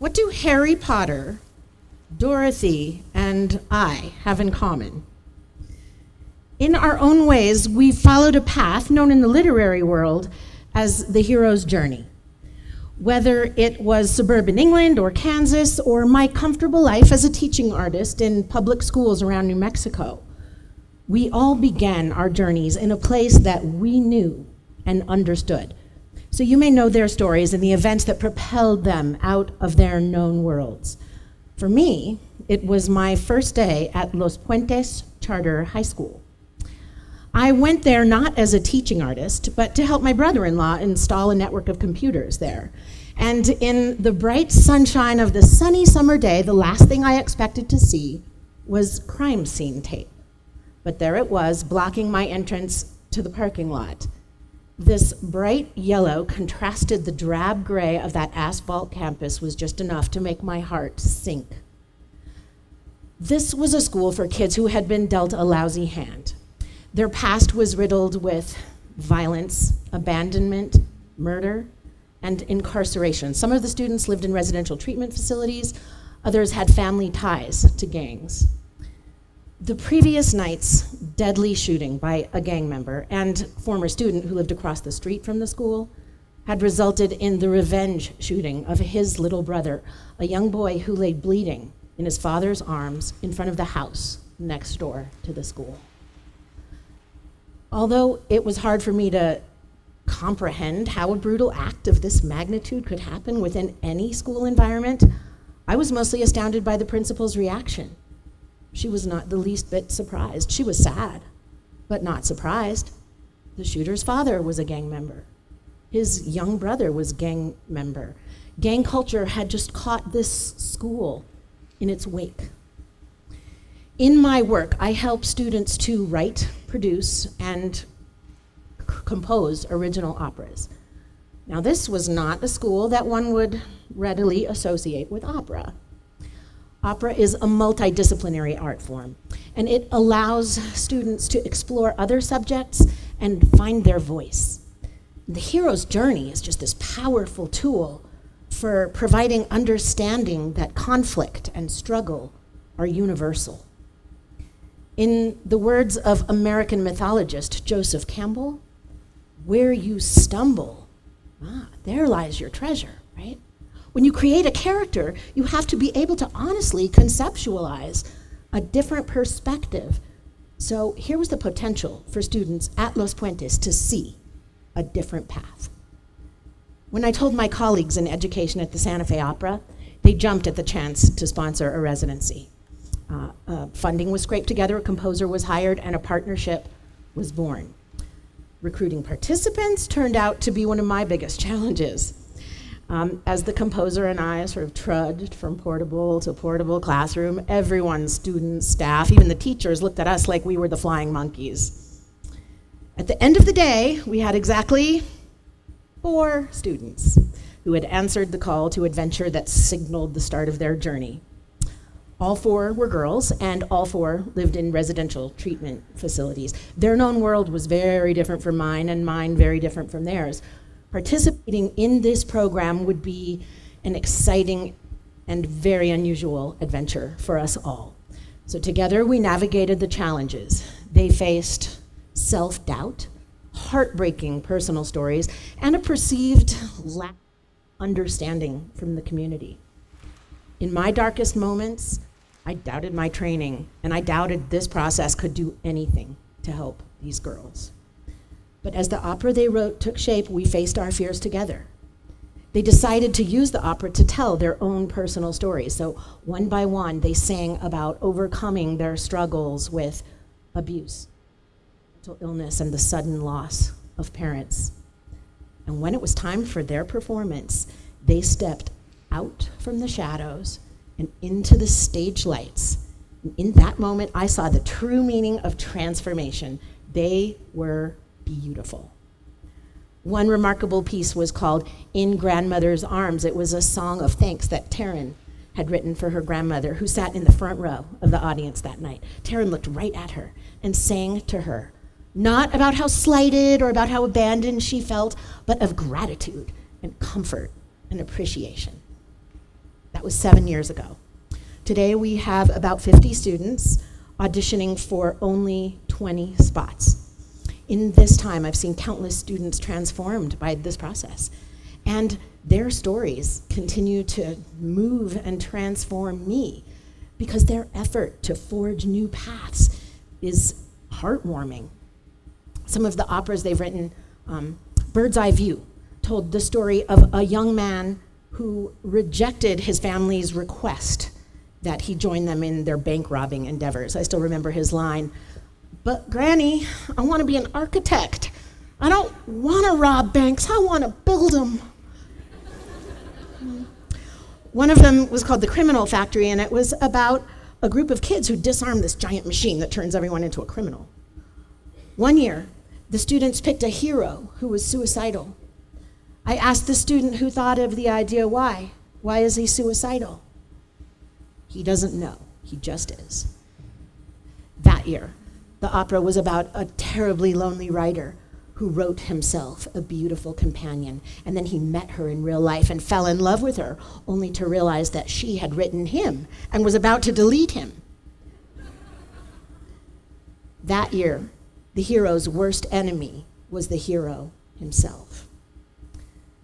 What do Harry Potter, Dorothy, and I have in common? In our own ways, we followed a path known in the literary world as the hero's journey. Whether it was suburban England or Kansas or my comfortable life as a teaching artist in public schools around New Mexico, we all began our journeys in a place that we knew and understood. So you may know their stories and the events that propelled them out of their known worlds. For me, it was my first day at Los Puentes Charter High School. I went there not as a teaching artist, but to help my brother-in-law install a network of computers there. And in the bright sunshine of the sunny summer day, the last thing I expected to see was crime scene tape. But there it was, blocking my entrance to the parking lot. This bright yellow contrasted the drab gray of that asphalt campus was just enough to make my heart sink. This was a school for kids who had been dealt a lousy hand. Their past was riddled with violence, abandonment, murder, and incarceration. Some of the students lived in residential treatment facilities, others had family ties to gangs. The previous night's deadly shooting by a gang member and former student who lived across the street from the school had resulted in the revenge shooting of his little brother, a young boy who lay bleeding in his father's arms in front of the house next door to the school. Although it was hard for me to comprehend how a brutal act of this magnitude could happen within any school environment, I was mostly astounded by the principal's reaction. She was not the least bit surprised. She was sad, but not surprised. The shooter's father was a gang member. His young brother was gang member. Gang culture had just caught this school in its wake. In my work, I help students to write, produce, and compose original operas. Now, this was not a school that one would readily associate with opera. Opera is a multidisciplinary art form, and it allows students to explore other subjects and find their voice. The hero's journey is just this powerful tool for providing understanding that conflict and struggle are universal. In the words of American mythologist Joseph Campbell, where you stumble, there lies your treasure, right? When you create a character, you have to be able to honestly conceptualize a different perspective. So here was the potential for students at Los Puentes to see a different path. When I told my colleagues in education at the Santa Fe Opera, they jumped at the chance to sponsor a residency. Funding was scraped together, a composer was hired, and a partnership was born. Recruiting participants turned out to be one of my biggest challenges. As the composer and I sort of trudged from portable to portable classroom, everyone, students, staff, even the teachers looked at us like we were the flying monkeys. At the end of the day, we had exactly 4 students who had answered the call to adventure that signaled the start of their journey. All 4 were girls, and all 4 lived in residential treatment facilities. Their known world was very different from mine, and mine very different from theirs. Participating in this program would be an exciting and very unusual adventure for us all. So together we navigated the challenges. They faced self-doubt, heartbreaking personal stories, and a perceived lack of understanding from the community. In my darkest moments, I doubted my training, and I doubted this process could do anything to help these girls. But as the opera they wrote took shape, we faced our fears together. They decided to use the opera to tell their own personal stories. So one by one, they sang about overcoming their struggles with abuse, mental illness, and the sudden loss of parents. And when it was time for their performance, they stepped out from the shadows and into the stage lights. And in that moment, I saw the true meaning of transformation. They were beautiful. One remarkable piece was called In Grandmother's Arms. It was a song of thanks that Taryn had written for her grandmother, who sat in the front row of the audience that night. Taryn looked right at her and sang to her, not about how slighted or about how abandoned she felt, but of gratitude and comfort and appreciation. That was 7 years ago. Today we have about 50 students auditioning for only 20 spots. In this time, I've seen countless students transformed by this process. And their stories continue to move and transform me because their effort to forge new paths is heartwarming. Some of the operas they've written, Bird's Eye View, told the story of a young man who rejected his family's request that he join them in their bank robbing endeavors. I still remember his line, "But Granny, I want to be an architect. I don't want to rob banks, I want to build them." One of them was called The Criminal Factory, and it was about a group of kids who disarmed this giant machine that turns everyone into a criminal. One year, the students picked a hero who was suicidal. I asked the student who thought of the idea why. Why is he suicidal? He doesn't know, he just is. That year, the opera was about a terribly lonely writer who wrote himself a beautiful companion, and then he met her in real life and fell in love with her, only to realize that she had written him and was about to delete him. That year, the hero's worst enemy was the hero himself.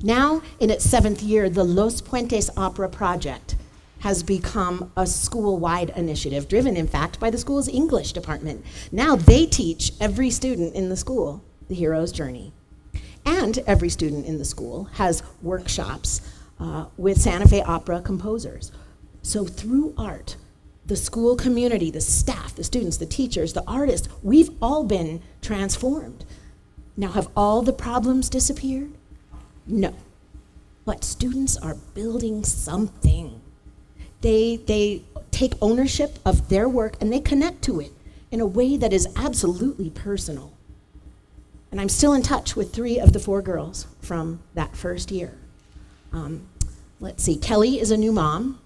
Now, in its 7th year, the Los Puentes Opera Project has become a school-wide initiative, driven, in fact, by the school's English department. Now they teach every student in the school the hero's journey. And every student in the school has workshops with Santa Fe Opera composers. So through art, the school community, the staff, the students, the teachers, the artists, we've all been transformed. Now, have all the problems disappeared? No. But students are building something. They take ownership of their work and they connect to it in a way that is absolutely personal. And I'm still in touch with 3 of the 4 girls from that first year. Let's see, Kelly is a new mom.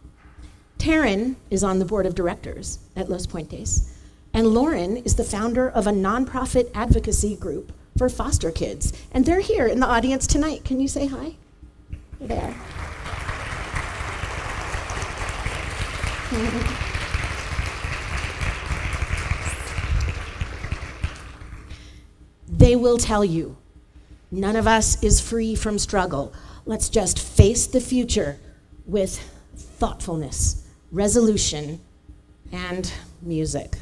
Taryn is on the board of directors at Los Puentes. And Lauren is the founder of a nonprofit advocacy group for foster kids. And they're here in the audience tonight. Can you say hi? There. They will tell you, none of us is free from struggle. Let's just face the future with thoughtfulness, resolution, and music.